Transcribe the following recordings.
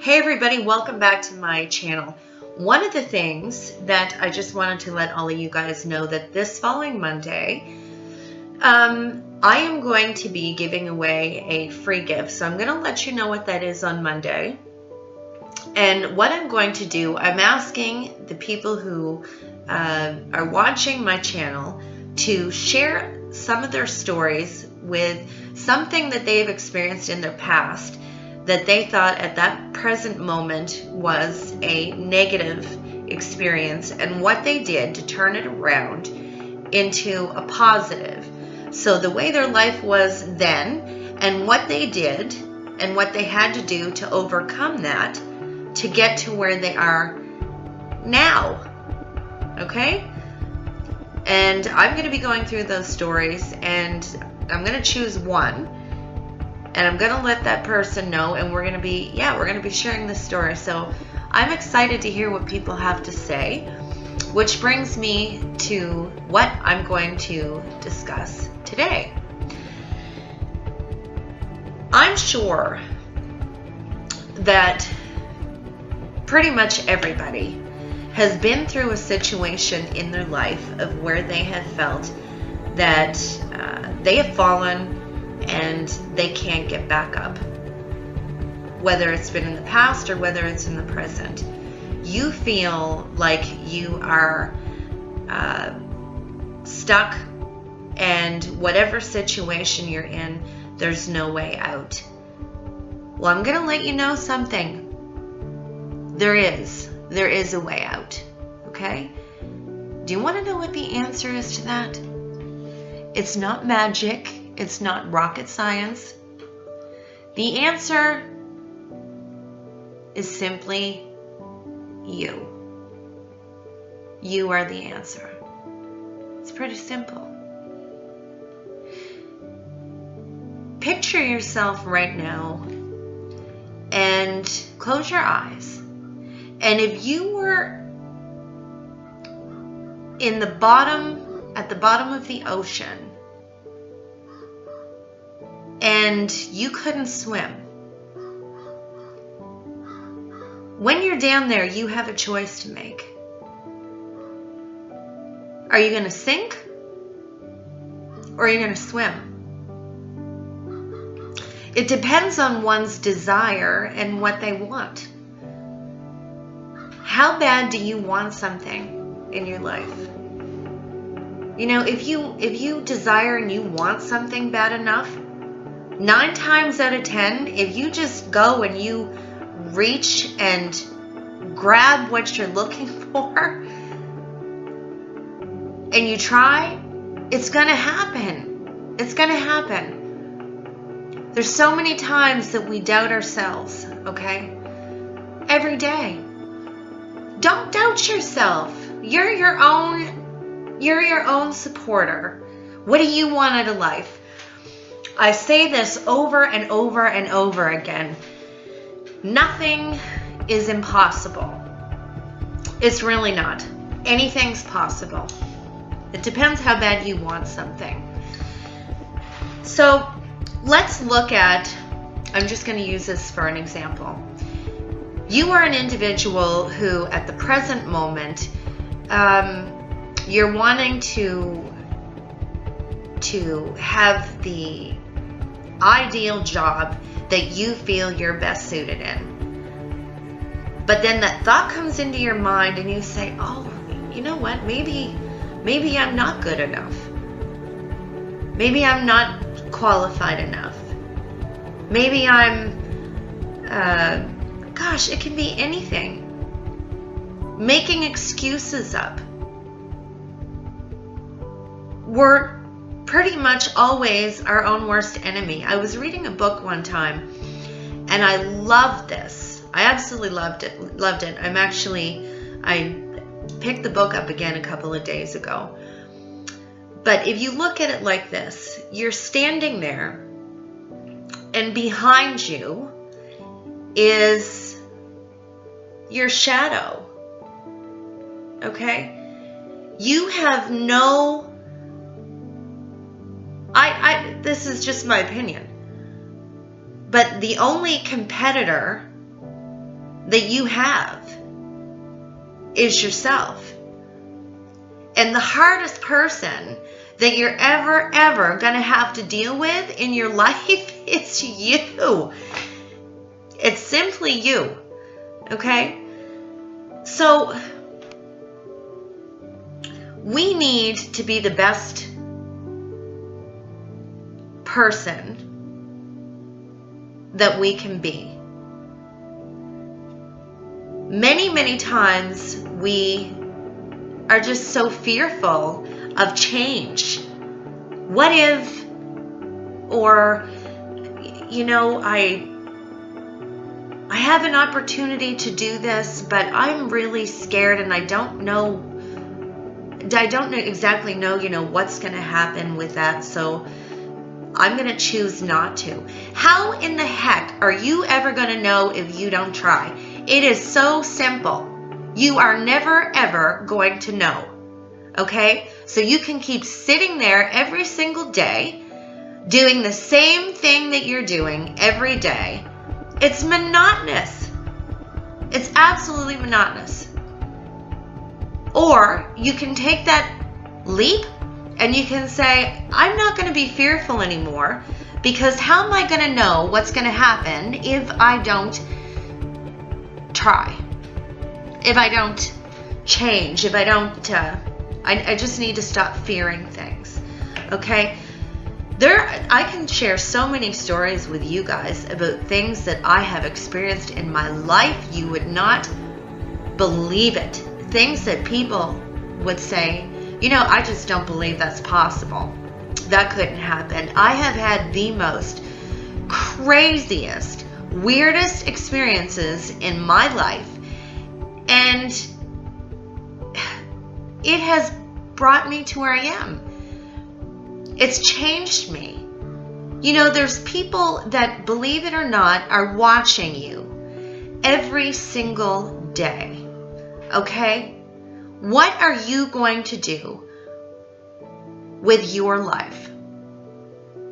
Hey everybody, welcome back to my channel. One of the things that I just wanted to let all of you guys know that this following Monday, I am going to be giving away a free gift. So I'm going to let you know what that is on Monday. And what I'm going to do, I'm asking the people who are watching my channel to share some of their stories with something that they've experienced in their past that they thought at that present moment was a negative experience, and what they did to turn it around into a positive. So the way their life was then and what they did and what they had to do to overcome that to get to where they are now. Okay? And I'm going to be going through those stories, and I'm going to choose one. And I'm going to let that person know, and we're going to be sharing this story. So I'm excited to hear what people have to say, which brings me to what I'm going to discuss today. I'm sure that pretty much everybody has been through a situation in their life of where they have felt that they have fallen and they can't get back up. Whether it's been in the past or whether it's in the present, you feel like you are stuck, and whatever situation you're in, there's no way out. Well, I'm going to let you know something. There is a way out. Okay? Do you want to know what the answer is to that? It's not magic. It's not rocket science. The answer is simply you. You are the answer. It's pretty simple. Picture yourself right now and close your eyes. And if you were at the bottom of the ocean, and you couldn't swim. When you're down there, you have a choice to make. Are you going to sink? Or are you going to swim? It depends on one's desire and what they want. How bad do you want something in your life? You know, if you desire and you want something bad enough, 9 times out of 10, if you just go and you reach and grab what you're looking for and you try, it's going to happen. It's going to happen. There's so many times that we doubt ourselves, okay? Every day. Don't doubt yourself. You're your own supporter. What do you want out of life? I say this over and over and over again. Nothing is impossible. It's really not. Anything's possible. It depends how bad you want something. So let's look at, I'm just going to use this for an example. You are an individual who at the present moment, you're wanting to have the ideal job that you feel you're best suited in. But then that thought comes into your mind and you say, oh, you know what, maybe I'm not good enough. Maybe I'm not qualified enough. Maybe I'm, gosh, it can be anything. Making excuses up. We're pretty much always our own worst enemy. I was reading a book one time and I loved this. I absolutely loved it. I picked the book up again a couple of days ago. But if you look at it like this, you're standing there and behind you is your shadow. Okay? You have no, this is just my opinion, but the only competitor that you have is yourself. And the hardest person that you're ever going to have to deal with in your life is you. It's simply you. Okay? So we need to be the best person that we can be. Many times we are just so fearful of change. What if, or, you know, I have an opportunity to do this, but I'm really scared and I don't exactly know, you know, what's going to happen with that. So I'm going to choose not to. How in the heck are you ever going to know if you don't try? It is so simple. You are never ever going to know. Okay? So you can keep sitting there every single day, doing the same thing that you're doing every day. It's monotonous. It's absolutely monotonous. Or you can take that leap and you can say, I'm not going to be fearful anymore, because how am I going to know what's going to happen if I don't try? If I don't change, if I don't, I just need to stop fearing things. Okay? I can share so many stories with you guys about things that I have experienced in my life. You would not believe it. Things that people would say, you know, I just don't believe that's possible. That couldn't happen. I have had the most craziest, weirdest experiences in my life. And it has brought me to where I am. It's changed me. You know, there's people that, believe it or not, are watching you every single day. Okay? What are you going to do with your life?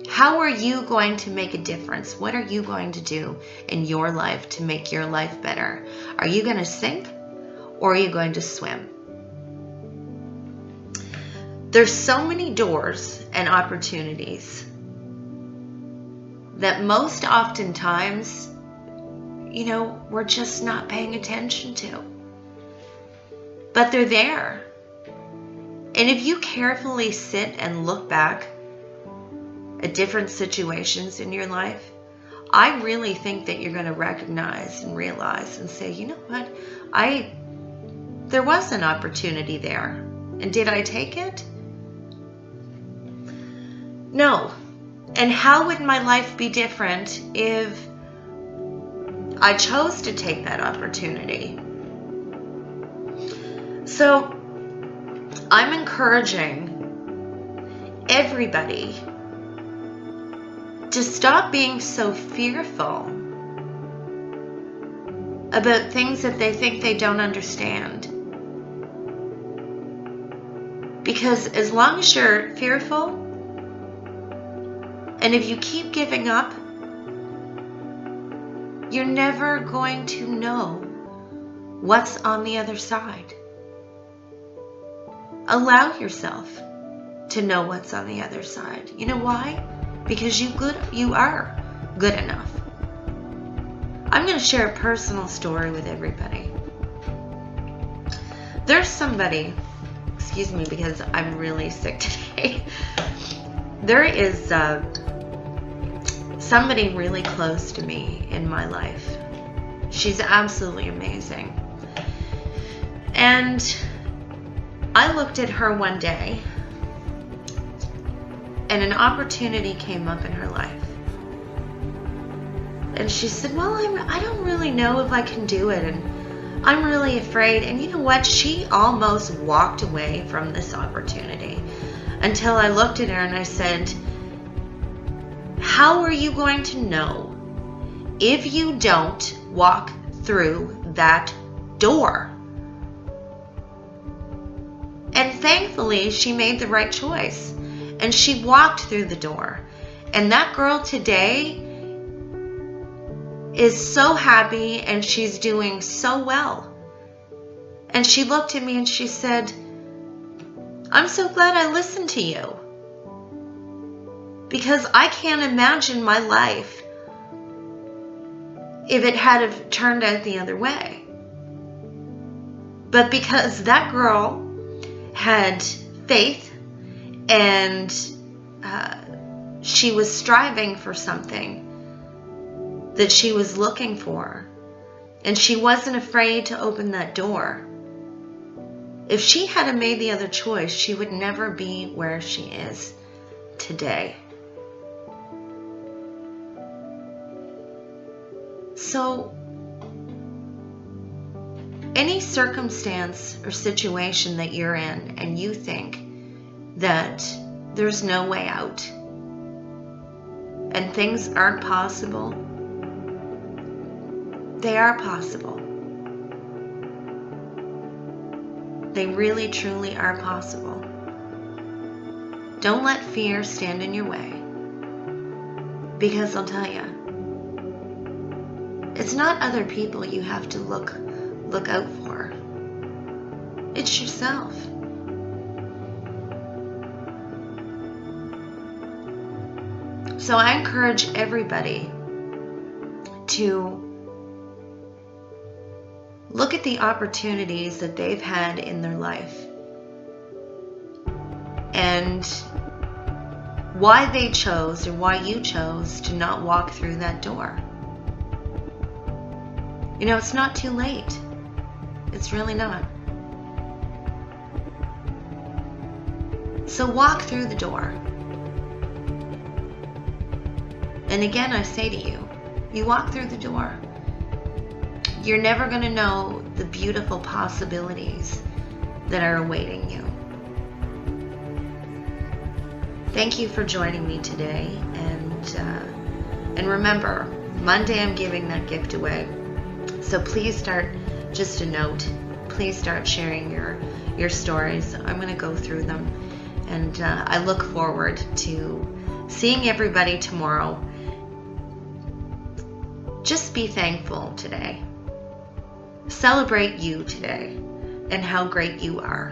How are you going to make a difference? What are you going to do in your life to make your life better? Are you going to sink or are you going to swim? There's so many doors and opportunities that most oftentimes, you know, we're just not paying attention to. But they're there. And if you carefully sit and look back at different situations in your life, I really think that you're going to recognize and realize and say, you know what, there was an opportunity there. And did I take it? No. And how would my life be different if I chose to take that opportunity? So I'm encouraging everybody to stop being so fearful about things that they think they don't understand. Because as long as you're fearful, and if you keep giving up, you're never going to know what's on the other side. Allow yourself to know what's on the other side. You know why? Because you are good enough. I'm going to share a personal story with everybody. There's somebody, excuse me because I'm really sick today. There is somebody really close to me in my life. She's absolutely amazing. And I looked at her one day and an opportunity came up in her life. And she said, well, I don't really know if I can do it, and I'm really afraid. And you know what? She almost walked away from this opportunity until I looked at her and I said, how are you going to know if you don't walk through that door? And thankfully, she made the right choice. And she walked through the door. And that girl today is so happy and she's doing so well. And she looked at me and she said, I'm so glad I listened to you, because I can't imagine my life if it had have turned out the other way. But because that girl had faith and she was striving for something that she was looking for, and she wasn't afraid to open that door. If she had made the other choice, she would never be where she is today. So, any circumstance or situation that you're in and you think that there's no way out and things aren't possible, they are possible. They really, truly are possible. Don't let fear stand in your way, because I'll tell you, it's not other people you have to look out for. It's yourself. So I encourage everybody to look at the opportunities that they've had in their life and why they chose, or why you chose to not walk through that door. You know, it's not too late. It's really not. So walk through the door. And again, I say to you, you walk through the door, you're never going to know the beautiful possibilities that are awaiting you. Thank you for joining me today. And remember, Monday I'm giving that gift away. So please start, just a note, please start sharing your stories. I'm going to go through them. And I look forward to seeing everybody tomorrow. Just be thankful today. Celebrate you today and how great you are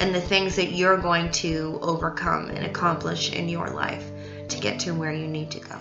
and the things that you're going to overcome and accomplish in your life to get to where you need to go.